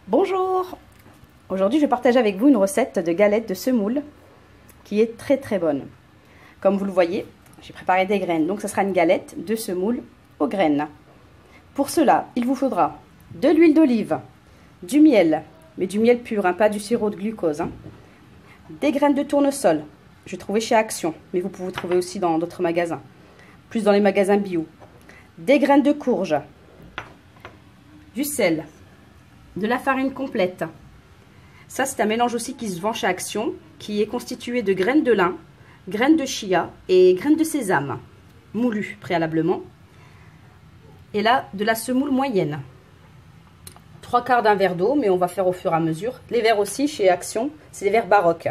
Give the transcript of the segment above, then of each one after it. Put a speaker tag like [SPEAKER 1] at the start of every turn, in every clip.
[SPEAKER 1] Bonjour! Aujourd'hui, je vais partager avec vous une recette de galette de semoule qui est très très bonne. Comme vous le voyez, j'ai préparé des graines, donc ce sera une galette de semoule aux graines. Pour cela, il vous faudra de l'huile d'olive, du miel, mais du miel pur, hein, pas du sirop de glucose, hein. Des graines de tournesol, je trouvais chez Action, mais vous pouvez trouver aussi dans d'autres magasins, plus dans les magasins bio. Des graines de courge, du sel, de la farine complète. Ça, c'est un mélange aussi qui se vend chez Action, qui est constitué de graines de lin, graines de chia et graines de sésame, moulues préalablement. Et là, de la semoule moyenne. 3/4 d'un verre d'eau, mais on va faire au fur et à mesure. Les verres aussi, chez Action, c'est des verres baroques.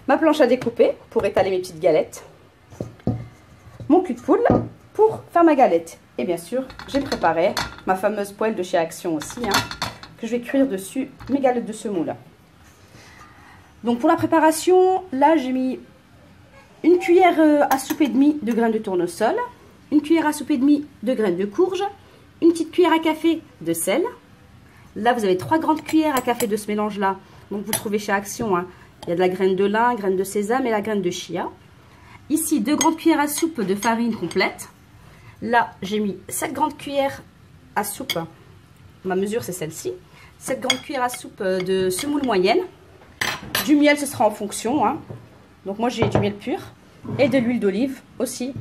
[SPEAKER 1] Ma planche à découper pour étaler mes petites galettes. Mon cul de poule pour faire ma galette. Et bien sûr, j'ai préparé ma fameuse poêle de chez Action aussi, hein, que je vais cuire dessus mes galettes de semoule. Donc pour la préparation, là j'ai mis une cuillère à soupe et demie de graines de tournesol, une cuillère à soupe et demie de graines de courge, une petite cuillère à café de sel. Là vous avez 3 grandes cuillères à café de ce mélange là, donc vous trouvez chez Action, hein. Il y a de la graine de lin, graine de sésame et la graine de chia. Ici 2 grandes cuillères à soupe de farine complète. Là, j'ai mis 7 grandes cuillères à soupe, ma mesure c'est celle-ci, 7 grandes cuillères à soupe de semoule moyenne. Du miel, ce sera en fonction, hein. Donc moi j'ai du miel pur et de l'huile d'olive aussi,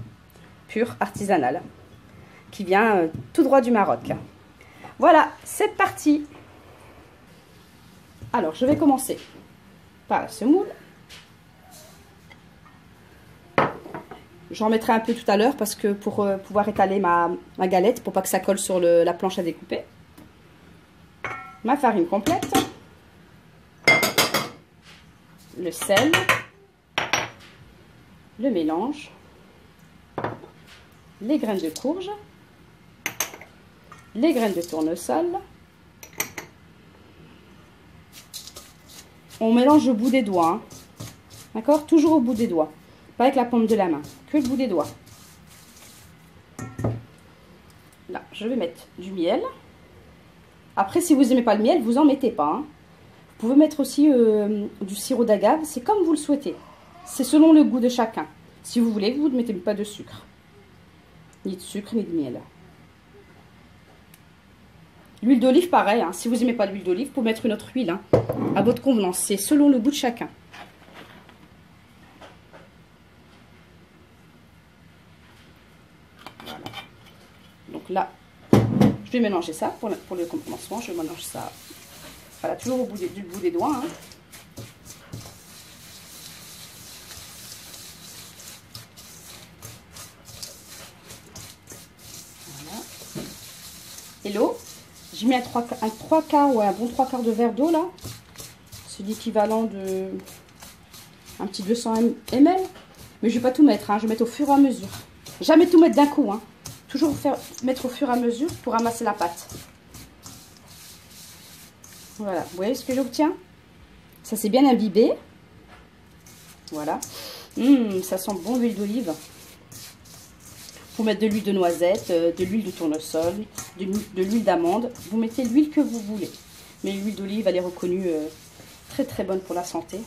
[SPEAKER 1] pure, artisanale, qui vient tout droit du Maroc. Voilà, c'est parti. Alors, je vais commencer par la semoule. J'en mettrai un peu tout à l'heure parce que pour pouvoir étaler ma galette, pour pas que ça colle sur la planche à découper. Ma farine complète. Le sel. Le mélange. Les graines de courge. Les graines de tournesol. On mélange au bout des doigts. Hein. D'accord? Toujours au bout des doigts. Pas avec la paume de la main, que le bout des doigts. Là, je vais mettre du miel. Après, si vous n'aimez pas le miel, vous n'en mettez pas. Hein. Vous pouvez mettre aussi du sirop d'agave, c'est comme vous le souhaitez. C'est selon le goût de chacun. Si vous voulez, vous ne mettez pas de sucre. Ni de sucre, ni de miel. L'huile d'olive, pareil. Hein. Si vous n'aimez pas l'huile d'olive, vous pouvez mettre une autre huile. Hein, à votre convenance. C'est selon le goût de chacun. Donc là, je vais mélanger ça pour le commencement. Je mélange ça, voilà, toujours au bout des doigts. Hein. Voilà. Et l'eau, j'ai mis un 3/4 ou un bon 3/4 de verre d'eau là. C'est l'équivalent de un petit 200 ml. Mais je ne vais pas tout mettre, hein. Je vais mettre au fur et à mesure. Jamais tout mettre d'un coup, hein. Toujours mettre au fur et à mesure pour ramasser la pâte. Voilà, vous voyez ce que j'obtiens? Ça s'est bien imbibé. Voilà. Ça sent bon l'huile d'olive. Vous mettez de l'huile de noisette, de l'huile de tournesol, de l'huile d'amande. Vous mettez l'huile que vous voulez. Mais l'huile d'olive, elle est reconnue très très bonne pour la santé.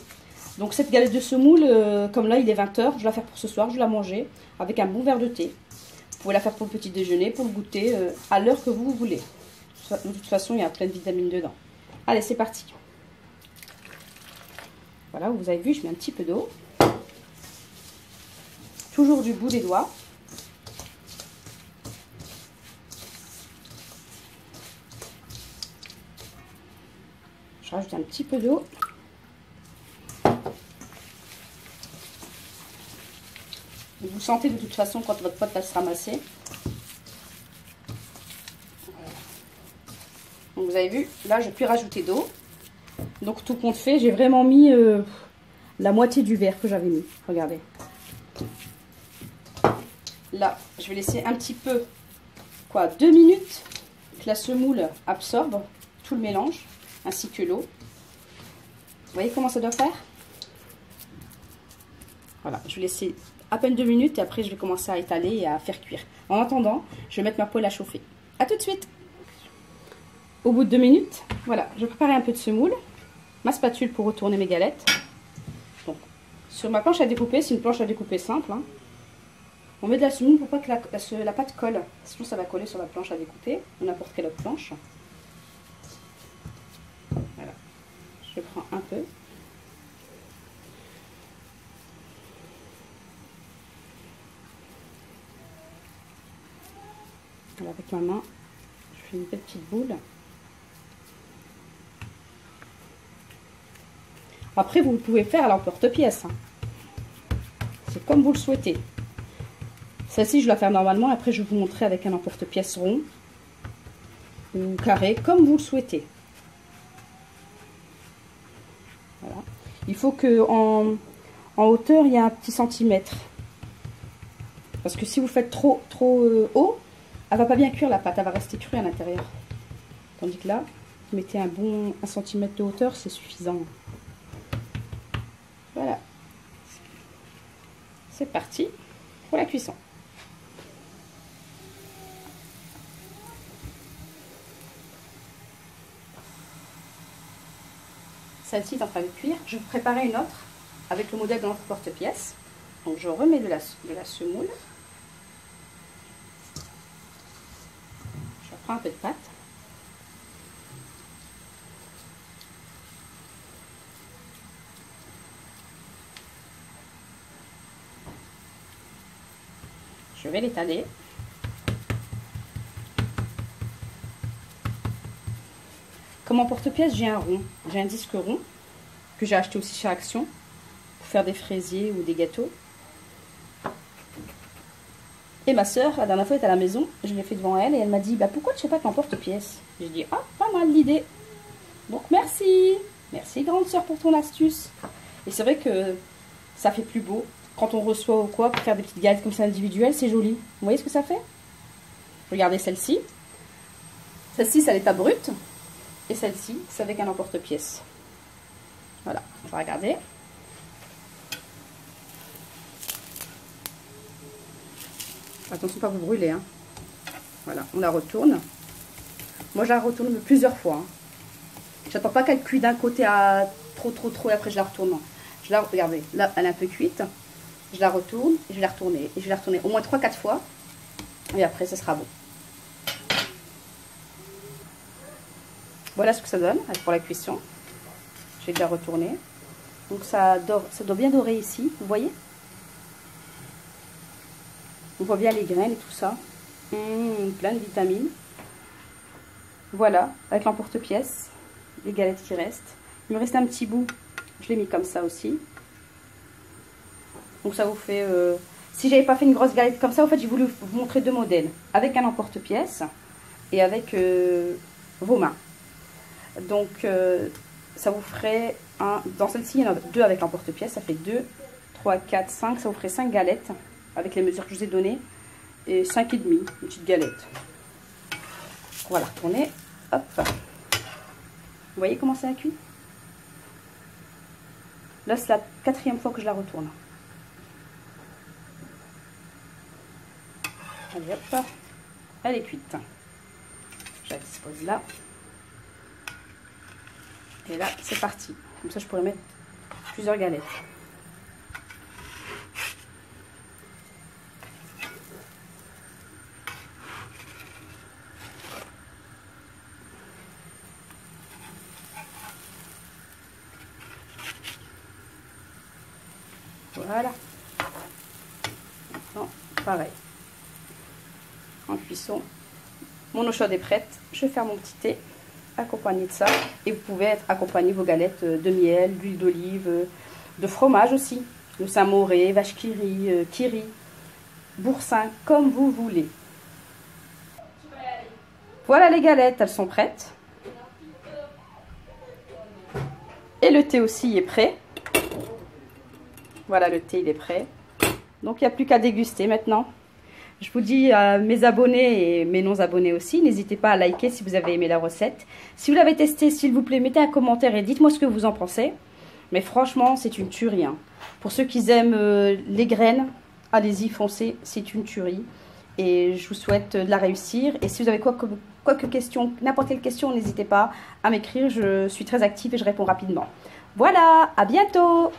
[SPEAKER 1] Donc cette galette de semoule, comme là il est 20 h, je vais la faire pour ce soir. Je vais la manger avec un bon verre de thé. Vous pouvez la faire pour le petit déjeuner, pour le goûter, à l'heure que vous voulez. De toute façon, il y a plein de vitamines dedans. Allez, c'est parti. Voilà, vous avez vu, je mets un petit peu d'eau. Toujours du bout des doigts. Je rajoute un petit peu d'eau. Vous sentez de toute façon quand votre pâte va se ramasser. Voilà. Donc vous avez vu, là je puis rajouter d'eau. Donc tout compte fait, j'ai vraiment mis la moitié du verre que j'avais mis. Regardez. Là, je vais laisser un petit peu, 2 minutes, que la semoule absorbe tout le mélange, ainsi que l'eau. Vous voyez comment ça doit faire? Voilà, je vais laisser à peine 2 minutes et après je vais commencer à étaler et à faire cuire. En attendant, je vais mettre ma poêle à chauffer. A tout de suite. Au bout de 2 minutes, voilà, je préparais un peu de semoule, ma spatule pour retourner mes galettes. Donc, sur ma planche à découper, c'est une planche à découper simple, hein. On met de la semoule pour pas que la pâte colle, sinon ça va coller sur la planche à découper, ou n'importe quelle autre planche. Voilà, je prends un peu. Alors avec ma main, je fais une petite boule. Après, vous pouvez faire à l'emporte-pièce, hein. C'est comme vous le souhaitez. Celle-ci, je la fais normalement. Après, je vais vous montrer avec un emporte-pièce rond ou carré, comme vous le souhaitez. Voilà. Il faut que en hauteur, il y ait un petit centimètre. Parce que si vous faites trop haut, elle va pas bien cuire la pâte, elle va rester crue à l'intérieur. Tandis que là, vous mettez un bon 1 cm de hauteur, c'est suffisant. Voilà. C'est parti pour la cuisson. Celle-ci est en train de cuire. Je vais préparer une autre avec le modèle de notre porte-pièce. Donc je remets de la semoule. Je prends un peu de pâte. Je vais l'étaler. Comme en porte-pièce, j'ai un rond. J'ai un disque rond que j'ai acheté aussi chez Action pour faire des fraisiers ou des gâteaux. Et ma soeur, la dernière fois, elle était à la maison. Je l'ai fait devant elle et elle m'a dit, bah, pourquoi tu fais pas qu'en porte-pièce? J'ai dit, ah, pas mal l'idée. Donc merci. Merci grande soeur pour ton astuce. Et c'est vrai que ça fait plus beau. Quand on reçoit ou quoi, pour faire des petites galettes comme ça individuelles, c'est joli. Vous voyez ce que ça fait? Regardez celle-ci. Celle-ci, c'est à l'état brut. Et celle-ci, c'est avec un emporte-pièce. Voilà, on va regarder. Attention, pas vous brûler, hein. Voilà, on la retourne. Moi, je la retourne plusieurs fois, hein. J'attends pas qu'elle cuise d'un côté à trop, et après je la retourne. Non. Regardez, là, elle est un peu cuite. Je la retourne, et je vais la retourner. Et je vais la retourner au moins 3-4 fois. Et après, ce sera bon. Voilà ce que ça donne pour la cuisson. Je vais déjà retourner. Donc ça doit bien dorer ici, vous voyez? On voit bien les graines et tout ça. Plein de vitamines. Voilà, avec l'emporte-pièce, les galettes qui restent. Il me reste un petit bout, je l'ai mis comme ça aussi. Donc ça vous fait... Si j'avais pas fait une grosse galette comme ça, en fait, j'ai voulu vous montrer 2 modèles. Avec un emporte-pièce et avec vos mains. Donc ça vous ferait... dans celle-ci, il y en a 2 avec l'emporte-pièce. Ça fait 2, 3, 4, 5. Ça vous ferait 5 galettes avec les mesures que je vous ai données. Et 5,5, une petite galette. Voilà, retournez. Hop. Vous voyez comment ça a cuit? Là, c'est la 4e fois que je la retourne. Allez, hop. Elle est cuite. Je la dispose là. Et là, c'est parti. Comme ça, je pourrais mettre plusieurs galettes. Voilà. Maintenant, pareil. En cuisson, mon eau chaude est prête. Je vais faire mon petit thé accompagné de ça. Et vous pouvez accompagner vos galettes de miel, d'huile d'olive, de fromage aussi. De Saint-Mauré, vache qui rit, boursin, comme vous voulez. Voilà les galettes, elles sont prêtes. Et le thé aussi est prêt. Voilà, le thé il est prêt. Donc il n'y a plus qu'à déguster maintenant. Je vous dis à mes abonnés et mes non-abonnés aussi, n'hésitez pas à liker si vous avez aimé la recette. Si vous l'avez testée, s'il vous plaît, mettez un commentaire et dites-moi ce que vous en pensez. Mais franchement, c'est une tuerie, hein. Pour ceux qui aiment les graines, allez-y, foncez, c'est une tuerie. et je vous souhaite de la réussir. Et si vous avez quoi que question, n'importe quelle question, n'hésitez pas à m'écrire. Je suis très active et je réponds rapidement. Voilà, à bientôt!